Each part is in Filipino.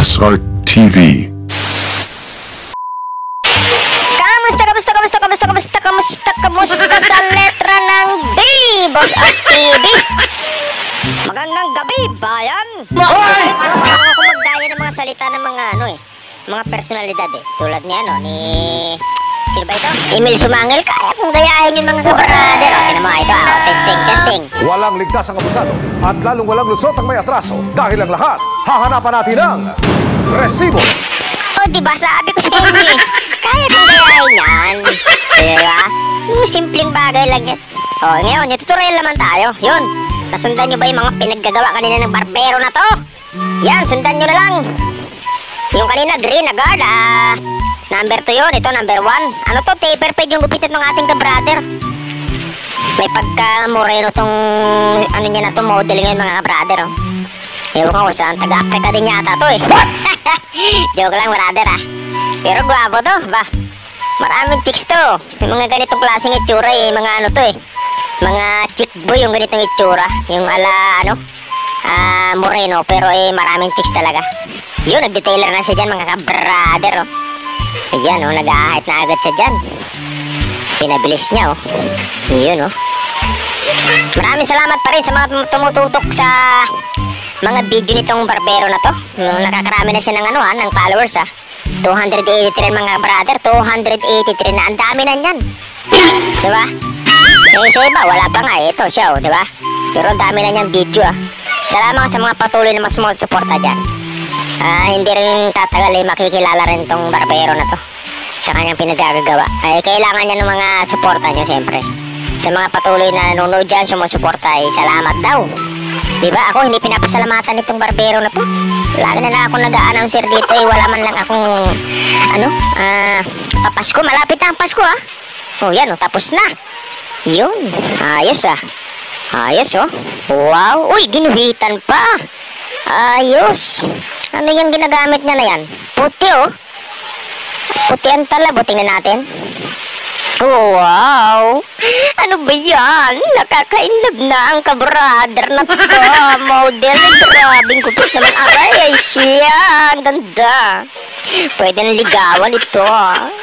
SR TV. Kamusta sa letra ng B, Boss Art TV? Magandang gabi, bayan! Parang ako magdaya ng mga salita ng mga mga personalidad tulad ni sino ba ito? Emil Sumangil, kaya kong gayahin yung mga kabrader. Tingnan mo, ito testing. Walang ligtas ang abusado at lalong walang lusot ang may atraso. Dahil ang lahat, hahanapan natin ang resibo. Diba sabi ko sa inyo kaya kong gayahin yan. Diba? Yung simpleng bagay lang yan. Ngayon, yung tutorial naman tayo. Yun, nasundan nyo ba yung mga pinaggagawa kanina ng barbero na to? Yan, sundan nyo na lang. Yung kanina, green agad, number 2 yun, ito number 1. Ano to, taper fade yung gupitan ng ating ka-brother. May pagka-moreno tong, niya na to, model ngayon mga ka-brother, Ewan ko saan, taga-Africa din yata to Joke lang, brother, Pero guwapo to, ba? Maraming chicks to. Yung mga ganitong klaseng itsura, mga mga chick boy yung ganitong itsura. Yung moreno, pero maraming chicks talaga. Yun, nag-detailer na siya dyan, mga ka-brother, Ayan, nag-ahit na agad siya dyan. Pinabilis niya, Yun, Maraming salamat pa rin sa mga tumututok sa mga video nitong barbero na to. Nakakarami na siya ng ng followers, 283 mga brother, 283 na. Ang dami na niyan. Diba? Sa iba, wala pa nga ito siya, diba? Pero ang dami na niyang video, Salamat sa mga patuloy na mas small suporta dyan. Hindi rin tatagal makikilala rin tong barbero na to sa kanyang pinagagagawa. Kailangan niya ng mga suporta niyo, siyempre. Sa mga patuloy na nanonood dyan, sumusuporta, salamat daw. Diba? Ako hindi pinapasalamatan itong barbero na to. Lagi na ako nag-a-announcer dito, wala man lang akong papasko. Malapit na ang Pasko, yan, tapos na. Yun, ayos, ayos, wow, uy, ginuhitan pa. Ayos. Ano yung ginagamit niya na yan? Puti, puti ang talabo, tingnan natin. Wow! Ano ba yan? Nakaka-inlove na ang ka-brother na to. Model, grabing kupit naman. Ay, siya. Ang ganda. Pwede na ligawan ito.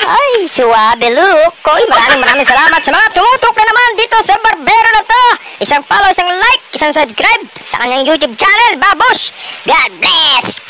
Ay, suwabe look. Oy, maraming salamat sa mga tumutok na naman dito sa barbero na to. Isang follow, isang like, isang subscribe sa kanyang YouTube channel, Babush. God bless!